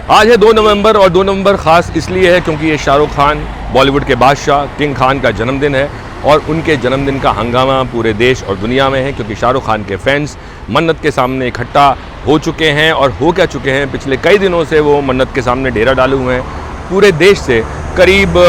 आज है 2 नवंबर और 2 नवंबर ख़ास इसलिए है क्योंकि ये शाहरुख खान बॉलीवुड के बादशाह किंग खान का जन्मदिन है और उनके जन्मदिन का हंगामा पूरे देश और दुनिया में है क्योंकि शाहरुख खान के फैंस मन्नत के सामने इकट्ठा हो चुके हैं और हो क्या चुके हैं। पिछले कई दिनों से वो मन्नत के सामने डेरा डाले हुए हैं। पूरे देश से करीब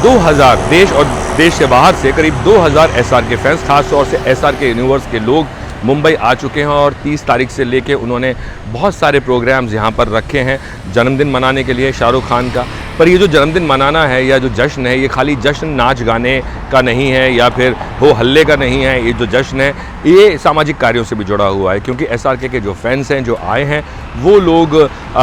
2000 देश और देश से बाहर से करीब 2000 एसआर के फैंस, खास तौर से एसआर के यूनिवर्स के लोग मुंबई आ चुके हैं और 30 तारीख से लेके उन्होंने बहुत सारे प्रोग्राम्स यहाँ पर रखे हैं जन्मदिन मनाने के लिए शाहरुख खान का। पर ये जो जन्मदिन मनाना है या जो जश्न है, ये खाली जश्न नाच गाने का नहीं है या फिर हो हल्ले का नहीं है। ये जो जश्न है ये सामाजिक कार्यों से भी जुड़ा हुआ है क्योंकि एसआरके के जो फैंस हैं, जो आए हैं, वो लोग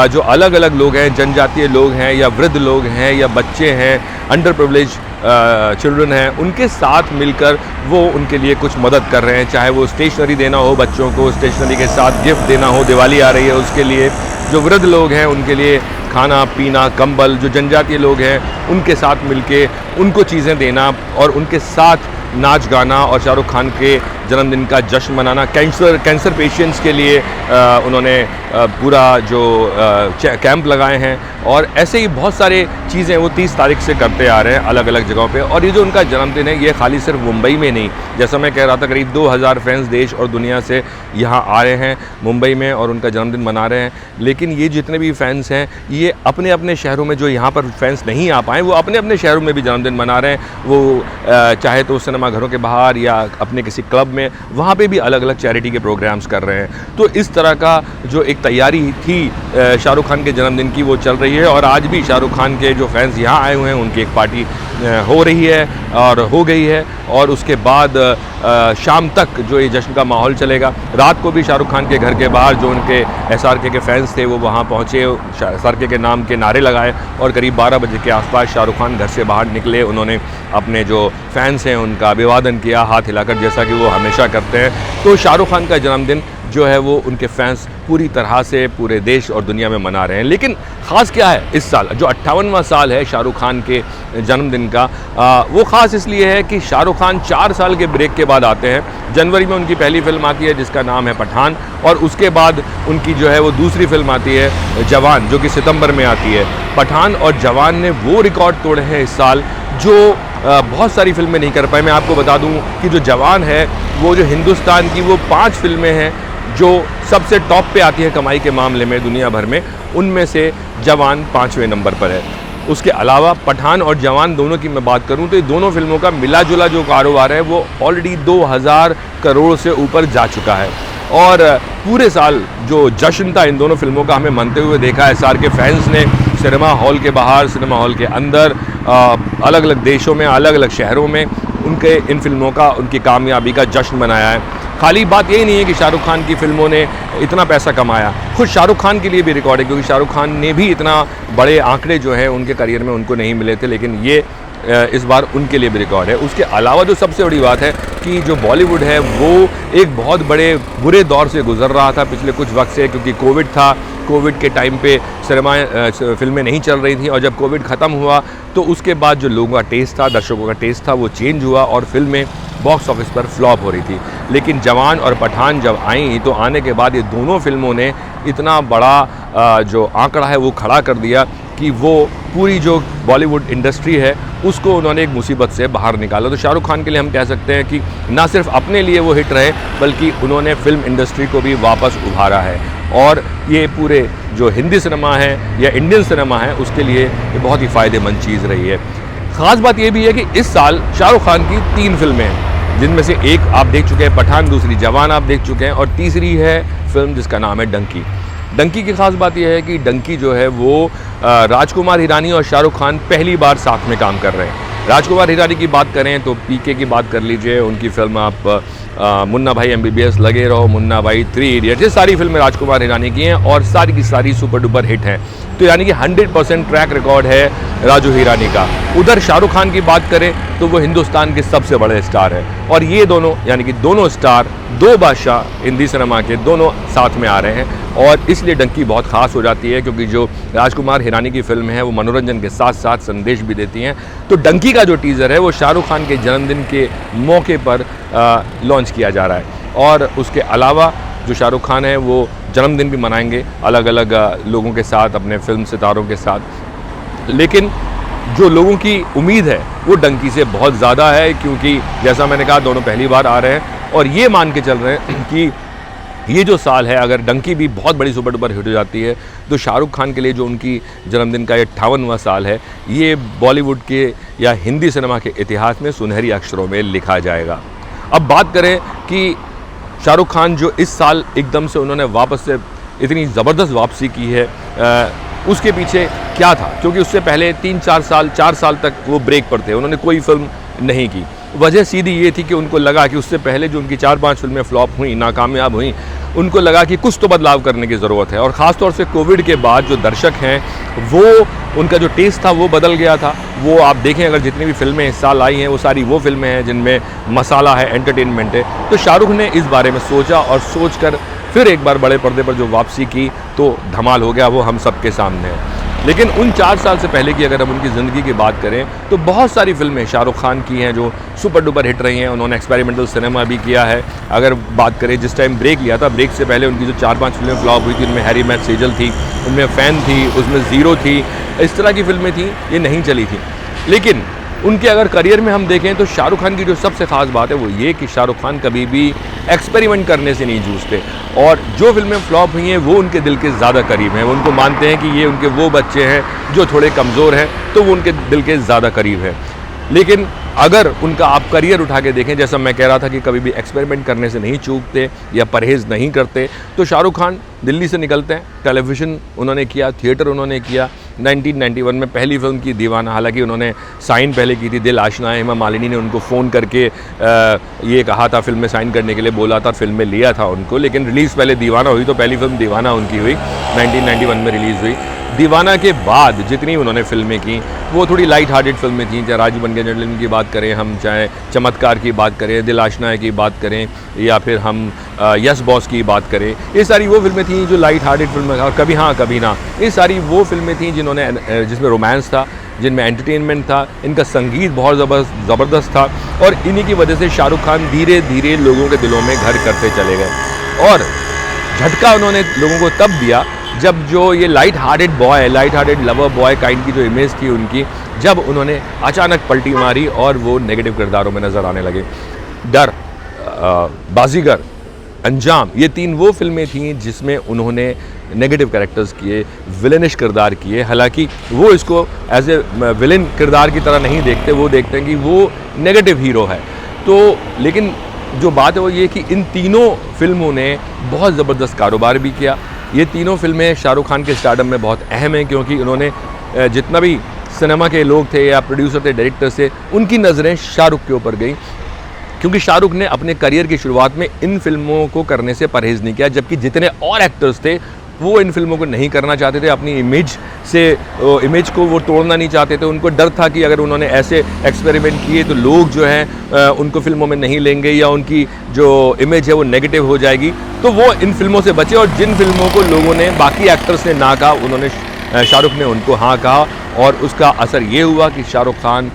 जो अलग अलग लोग हैं, जनजातीय लोग हैं या वृद्ध लोग हैं या बच्चे हैं, अंडर प्रिविलेज चिल्ड्रन हैं, उनके साथ मिलकर वो उनके लिए कुछ मदद कर रहे हैं। चाहे वो स्टेशनरी देना हो, बच्चों को स्टेशनरी के साथ गिफ्ट देना हो, दिवाली आ रही है उसके लिए, जो वृद्ध लोग हैं उनके लिए खाना पीना, कंबल, जो जनजातीय लोग हैं उनके साथ मिलके उनको चीज़ें देना और उनके साथ नाच गाना और शाहरुख खान के जन्मदिन का जश्न मनाना। कैंसर पेशेंट्स के लिए उन्होंने पूरा जो कैंप लगाए हैं और ऐसे ही बहुत सारे चीज़ें वो 30 तारीख से करते आ रहे हैं अलग अलग जगहों पे। और ये जो उनका जन्मदिन है ये खाली सिर्फ मुंबई में नहीं, जैसा मैं कह रहा था, करीब 2000 फैंस देश और दुनिया से यहाँ आ रहे हैं मुंबई में और उनका जन्मदिन मना रहे हैं। लेकिन ये जितने भी फैंस हैं ये अपने अपने शहरों में, जो यहाँ पर फैंस नहीं आ पाए, वो अपने अपने शहरों में भी जन्मदिन मना रहे हैं। वो चाहे तो सिनेमा घरों के बाहर या अपने किसी क्लब में, वहाँ पे भी अलग अलग चैरिटी के प्रोग्राम्स कर रहे हैं। तो इस तरह का जो एक तैयारी थी शाहरुख खान के जन्मदिन की वो चल रही है और आज भी शाहरुख खान के जो फैंस यहाँ आए हुए हैं उनकी एक पार्टी हो रही है और हो गई है और उसके बाद शाम तक जो ये जश्न का माहौल चलेगा। रात को भी शाहरुख खान के घर के बाहर जो उनके एसआरके के फैंस थे वो वहाँ पहुँचे, एसआरके के नाम के नारे लगाए और करीब 12 बजे के आसपास शाहरुख खान घर से बाहर निकले। उन्होंने अपने जो फैंस हैं उनका अभिवादन किया हाथ हिलाकर, जैसा कि वो हमेशा करते हैं। तो शाहरुख खान का जन्मदिन जो है वो उनके फैंस पूरी तरह से पूरे देश और दुनिया में मना रहे हैं। लेकिन ख़ास क्या है इस साल, जो 58वां साल है शाहरुख खान के जन्मदिन का, वो ख़ास इसलिए है कि शाहरुख खान 4 साल के ब्रेक के बाद आते हैं। जनवरी में उनकी पहली फिल्म आती है जिसका नाम है पठान और उसके बाद उनकी जो है वो दूसरी फिल्म आती है जवान, जो कि सितंबर में आती है। पठान और जवान ने वो रिकॉर्ड तोड़े हैं इस साल जो बहुत सारी फिल्में नहीं कर पाई। मैं आपको बता दूं कि जो जवान है वो जो हिंदुस्तान की वो 5 फिल्में हैं जो सबसे टॉप पे आती है कमाई के मामले में दुनिया भर में, उनमें से जवान 5वें नंबर पर है। उसके अलावा पठान और जवान दोनों की मैं बात करूं तो ये दोनों फिल्मों का मिला जुला जो कारोबार है वो ऑलरेडी 2000 करोड़ से ऊपर जा चुका है। और पूरे साल जो जश्न था इन दोनों फिल्मों का हमें मनते हुए देखा। एसआर के फैंस ने सिनेमा हॉल के बाहर, सिनेमा हॉल के अंदर, अलग अलग देशों में, अलग अलग शहरों में उनके इन फिल्मों का, उनकी कामयाबी का जश्न मनाया है। खाली बात यही नहीं है कि शाहरुख खान की फिल्मों ने इतना पैसा कमाया, खुद शाहरुख खान के लिए भी रिकॉर्ड है क्योंकि शाहरुख खान ने भी इतना बड़े आंकड़े जो हैं उनके करियर में उनको नहीं मिले थे, लेकिन ये इस बार उनके लिए भी रिकॉर्ड है। उसके अलावा जो सबसे बड़ी बात है कि जो बॉलीवुड है वो एक बहुत बड़े बुरे दौर से गुजर रहा था पिछले कुछ वक्त से, क्योंकि कोविड था। कोविड के टाइम पे फिल्में नहीं चल रही थी और जब कोविड ख़त्म हुआ तो उसके बाद जो लोगों का टेस्ट था, दर्शकों का टेस्ट था, वो चेंज हुआ और फिल्में बॉक्स ऑफिस पर फ्लॉप हो रही थी। लेकिन जवान और पठान जब आई तो आने के बाद ये दोनों फिल्मों ने इतना बड़ा जो आंकड़ा है वो खड़ा कर दिया कि वो पूरी जो बॉलीवुड इंडस्ट्री है उसको उन्होंने एक मुसीबत से बाहर निकाला। तो शाहरुख खान के लिए हम कह सकते हैं कि ना सिर्फ अपने लिए वो हिट रहे बल्कि उन्होंने फिल्म इंडस्ट्री को भी वापस उभारा है और ये पूरे जो हिंदी सिनेमा है या इंडियन सिनेमा है उसके लिए ये बहुत ही फ़ायदेमंद चीज़ रही है। ख़ास बात ये भी है कि इस साल शाहरुख खान की 3 फिल्में हैं जिनमें से एक आप देख चुके हैं पठान, दूसरी जवान आप देख चुके हैं और तीसरी है फिल्म जिसका नाम है डंकी। डंकी की खास बात यह है कि डंकी जो है वो राजकुमार हिरानी और शाहरुख खान पहली बार साथ में काम कर रहे हैं। राजकुमार हिरानी की बात करें तो पीके की बात कर लीजिए, उनकी फिल्म आप मुन्ना भाई MBBS, लगे रहो, मुन्ना भाई, 3 इडियट्स, ये सारी फिल्में राजकुमार हिरानी की हैं और सारी की सारी सुपर डुपर हिट हैं। तो यानी कि 100% ट्रैक रिकॉर्ड है राजू हिरानी का। उधर शाहरुख खान की बात करें तो वो हिंदुस्तान के सबसे बड़े स्टार है और ये दोनों यानी कि दोनों स्टार, 2 बादशाह हिंदी सिनेमा के, दोनों साथ में आ रहे हैं और इसलिए डंकी बहुत ख़ास हो जाती है क्योंकि जो राजकुमार हिरानी की फिल्म है वो मनोरंजन के साथ साथ संदेश भी देती हैं। तो डंकी का जो टीज़र है वो शाहरुख खान के जन्मदिन के मौके पर लॉन्च किया जा रहा है और उसके अलावा जो शाहरुख खान है वो जन्मदिन भी मनाएंगे अलग अलग लोगों के साथ, अपने फिल्म सितारों के साथ। लेकिन जो लोगों की उम्मीद है वो डंकी से बहुत ज़्यादा है, क्योंकि जैसा मैंने कहा दोनों पहली बार आ रहे हैं और ये मान के चल रहे हैं कि ये जो साल है अगर डंकी भी बहुत बड़ी सुपर डुपर हिट हो जाती है तो शाहरुख खान के लिए जो उनकी जन्मदिन का 58वां साल है ये बॉलीवुड के या हिंदी सिनेमा के इतिहास में सुनहरी अक्षरों में लिखा जाएगा। अब बात करें कि शाहरुख खान जो इस साल एकदम से उन्होंने वापस से इतनी ज़बरदस्त वापसी की है, उसके पीछे क्या था, क्योंकि उससे पहले 4 साल तक वो ब्रेक पर थे, उन्होंने कोई फिल्म नहीं की। वजह सीधी ये थी कि उनको लगा कि उससे पहले जो उनकी 4-5 फिल्में फ्लॉप हुई, नाकामयाब हुई, उनको लगा कि कुछ तो बदलाव करने की ज़रूरत है। और ख़ास तौर से कोविड के बाद जो दर्शक हैं वो उनका जो टेस्ट था वो बदल गया था। वो आप देखें अगर जितनी भी फिल्में इस साल आई हैं वो सारी वो फिल्में हैं जिनमें मसाला है, एंटरटेनमेंट है। तो शाहरुख ने इस बारे में सोचा और सोचकर फिर एक बार बड़े पर्दे पर जो वापसी की तो धमाल हो गया, वो हम सबके सामने है। लेकिन उन 4 साल से पहले की अगर हम उनकी ज़िंदगी की बात करें तो बहुत सारी फिल्में शाहरुख खान की हैं जो सुपर डुपर हिट रही हैं। उन्होंने एक्सपेरिमेंटल सिनेमा भी किया है। अगर बात करें जिस टाइम ब्रेक लिया था, ब्रेक से पहले उनकी जो 4-5 फिल्में फ्लॉप हुई थी उनमें हैरी मैट सेजल थी, उनमें फ़ैन थी, उसमें ज़ीरो थी, इस तरह की फिल्में थी, ये नहीं चली थी। लेकिन उनके अगर करियर में हम देखें तो शाहरुख खान की जो सबसे ख़ास बात है वो ये कि शाहरुख खान कभी भी एक्सपेरिमेंट करने से नहीं जूझते और जो फिल्में फ्लॉप हुई हैं वो उनके दिल के ज़्यादा करीब हैं। वो उनको मानते हैं कि ये उनके वो बच्चे हैं जो थोड़े कमज़ोर हैं, तो वो उनके दिल के ज़्यादा करीब हैं। लेकिन अगर उनका आप करियर उठा के देखें, जैसा मैं कह रहा था कि कभी भी एक्सपेरिमेंट करने से नहीं चूकते या परहेज़ नहीं करते, तो शाहरुख खान दिल्ली से निकलते हैं, टेलीविज़न उन्होंने किया, थिएटर उन्होंने किया। 1991 में पहली फिल्म की दीवाना, हालांकि उन्होंने साइन पहले की थी, दिल आशना है। हेमा मालिनी ने उनको फ़ोन करके ये कहा था फिल्म में साइन करने के लिए, बोला था, फिल्म में लिया था उनको, लेकिन रिलीज़ पहले दीवाना हुई। तो पहली फिल्म दीवाना उनकी हुई, 1991 में रिलीज़ हुई। दीवाना के बाद जितनी उन्होंने फिल्में की वो थोड़ी लाइट हार्टेड फिल्में थी, चाहे राजू बन गए जेंटलमैन की बात करें हम, चाहे चमत्कार की बात करें, दिल आशना की बात करें, या फिर हम यस बॉस की बात करें। ये सारी वो फिल्में थी जो लाइट हार्टेड फिल्में, और कभी हाँ कभी ना, ये सारी वो फिल्में थी जिसमें रोमांस था, जिनमें एंटरटेनमेंट था, इनका संगीत बहुत ज़बरदस्त था। और इन्हीं की वजह से शाहरुख खान धीरे धीरे लोगों के दिलों में घर करते चले गए। और झटका उन्होंने लोगों को तब दिया जब जो ये light hearted boy, light hearted lover boy kind की जो इमेज थी उनकी, जब उन्होंने अचानक पलटी मारी और वो नेगेटिव किरदारों में नज़र आने लगे। डर, बाजीगर, अंजाम, ये 3 वो फिल्में थीं जिसमें उन्होंने नेगेटिव कैरेक्टर्स किए, विलेनिश किरदार किए। हालांकि वो इसको एज ए विलेन किरदार की तरह नहीं देखते, वो देखते हैं कि वो नेगेटिव हीरो है। तो लेकिन जो बात है वो ये कि इन तीनों फिल्मों ने बहुत ज़बरदस्त कारोबार भी किया। ये तीनों फिल्में शाहरुख खान के स्टारडम में बहुत अहम हैं, क्योंकि उन्होंने जितना भी सिनेमा के लोग थे या प्रोड्यूसर थे, डायरेक्टर थे, उनकी नज़रें शाहरुख के ऊपर गई, क्योंकि शाहरुख ने अपने करियर की शुरुआत में इन फिल्मों को करने से परहेज़ नहीं किया, जबकि जितने और एक्टर्स थे वो इन फिल्मों को नहीं करना चाहते थे। अपनी इमेज को वो तोड़ना नहीं चाहते थे। उनको डर था कि अगर उन्होंने ऐसे एक्सपेरिमेंट किए तो लोग जो हैं उनको फिल्मों में नहीं लेंगे या उनकी जो इमेज है वो नेगेटिव हो जाएगी। तो वो इन फिल्मों से बचे, और जिन फिल्मों को लोगों ने, बाकी एक्टर्स ने ना कहा, उन्होंने शाहरुख ने उनको हाँ कहा, और उसका असर ये हुआ कि शाहरुख खान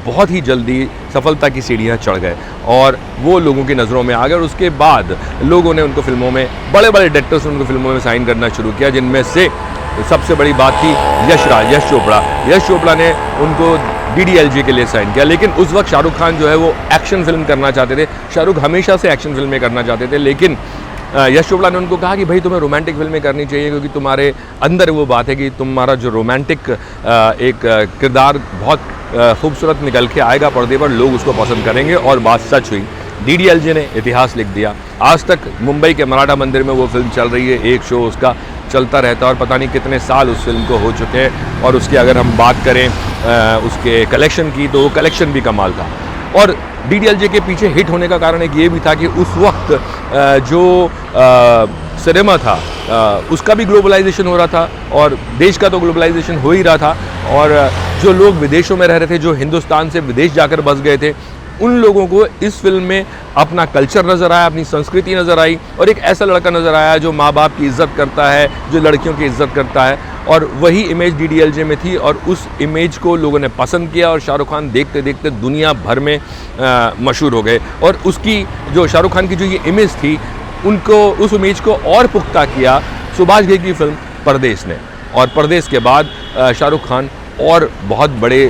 बहुत ही जल्दी सफलता की सीढ़ियाँ चढ़ गए और वो लोगों की नज़रों में आ गए। और उसके बाद लोगों ने उनको फिल्मों में, बड़े बड़े डायरेक्टर्स ने उनको फिल्मों में साइन करना शुरू किया, जिनमें से सबसे बड़ी बात थी यश चोपड़ा। यश चोपड़ा ने उनको DDLJ के लिए साइन किया। लेकिन उस वक्त शाहरुख खान जो है वो एक्शन फिल्म करना चाहते थे। शाहरुख हमेशा से एक्शन फिल्में करना चाहते थे, लेकिन यश चोपड़ा ने उनको कहा कि भाई तुम्हें रोमांटिक फिल्में करनी चाहिए, क्योंकि तुम्हारे अंदर वो बात है कि तुम्हारा जो रोमांटिक एक किरदार बहुत खूबसूरत निकल के आएगा पर्दे पर, लोग उसको पसंद करेंगे। और बात सच हुई। DDLJ ने इतिहास लिख दिया। आज तक मुंबई के मराठा मंदिर में वो फिल्म चल रही है, एक शो उसका चलता रहता है, और पता नहीं कितने साल उस फिल्म को हो चुके हैं। और उसकी अगर हम बात करें उसके कलेक्शन की, तो वो कलेक्शन भी कमाल था। और DDLJ के पीछे हिट होने का कारण एक ये भी था कि उस वक्त जो सिनेमा था उसका भी ग्लोबलाइजेशन हो रहा था, और देश का तो ग्लोबलाइजेशन हो ही रहा था। और जो लोग विदेशों में रह रहे थे, जो हिंदुस्तान से विदेश जाकर बस गए थे, उन लोगों को इस फिल्म में अपना कल्चर नज़र आया, अपनी संस्कृति नज़र आई, और एक ऐसा लड़का नज़र आया जो माँ बाप की इज़्ज़त करता है, जो लड़कियों की इज़्ज़त करता है। और वही इमेज DDLJ में थी, और उस इमेज को लोगों ने पसंद किया, और शाहरुख खान देखते देखते दुनिया भर में मशहूर हो गए। और उसकी जो शाहरुख खान की जो ये इमेज थी, उनको उस इमेज को और पुख्ता किया सुभाष घई की फिल्म परदेस ने। और परदेस के बाद शाहरुख खान और बहुत बड़े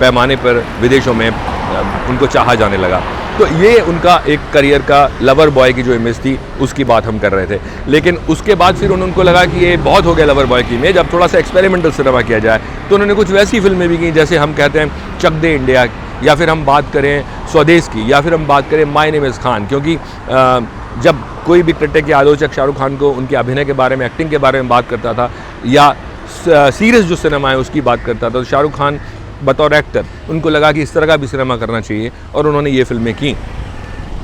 पैमाने पर विदेशों में उनको चाहा जाने लगा। तो ये उनका एक करियर का लवर बॉय की जो इमेज थी उसकी बात हम कर रहे थे। लेकिन उसके बाद फिर उनको लगा कि ये बहुत हो गया लवर बॉय की इमेज, अब थोड़ा सा एक्सपेरिमेंटल सिनेमा किया जाए। तो उन्होंने कुछ वैसी फिल्में भी की जैसे हम कहते हैं चक दे इंडिया, या फिर हम बात करें स्वदेश की, या फिर हम बात करें माय नेम इज़ खान। क्योंकि जब कोई भी क्रिटिक या आलोचक शाहरुख खान को उनके अभिनय के बारे में, एक्टिंग के बारे में बात करता था या सीरियस जो सिनेमा है उसकी बात करता था, तो शाहरुख खान बतौर एक्टर उनको लगा कि इस तरह का भी सिनेमा करना चाहिए और उन्होंने ये फिल्में की।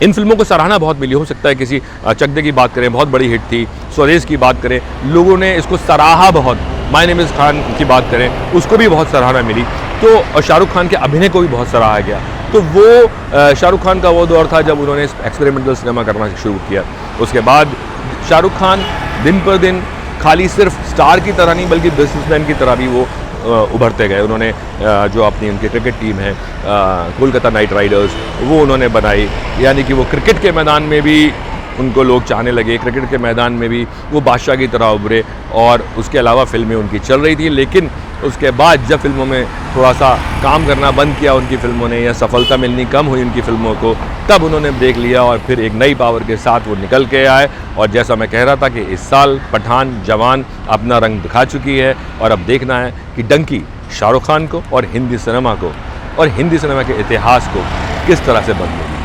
इन फिल्मों को सराहना बहुत मिली। हो सकता है किसी चक दे की बात करें, बहुत बड़ी हिट थी, स्वदेश की बात करें, लोगों ने इसको सराहा बहुत, माय नेम इज़ खान की बात करें उसको भी बहुत सराहना मिली। तो शाहरुख खान के अभिनय को भी बहुत सराहा गया। तो वो शाहरुख खान का वो दौर था जब उन्होंने एक्सपेरिमेंटल सिनेमा करना शुरू किया। उसके बाद शाहरुख खान दिन पर दिन खाली सिर्फ स्टार की तरह नहीं बल्कि बिजनेसमैन की तरह भी वो उभरते गए। उन्होंने जो अपनी उनकी क्रिकेट टीम है कोलकाता नाइट राइडर्स, वो उन्होंने बनाई, यानी कि वो क्रिकेट के मैदान में भी उनको लोग चाहने लगे, क्रिकेट के मैदान में भी वो बादशाह की तरह उभरे। और उसके अलावा फिल्में उनकी चल रही थी, लेकिन उसके बाद जब फिल्मों में थोड़ा सा काम करना बंद किया उनकी फिल्मों ने, या सफलता मिलनी कम हुई उनकी फिल्मों को, तब उन्होंने ब्रेक लिया और फिर एक नई पावर के साथ वो निकल के आए। और जैसा मैं कह रहा था कि इस साल पठान जवान अपना रंग दिखा चुकी है और अब देखना है कि डंकी शाहरुख खान को और हिंदी सिनेमा को और हिंदी सिनेमा के इतिहास को किस तरह से बदलेगी।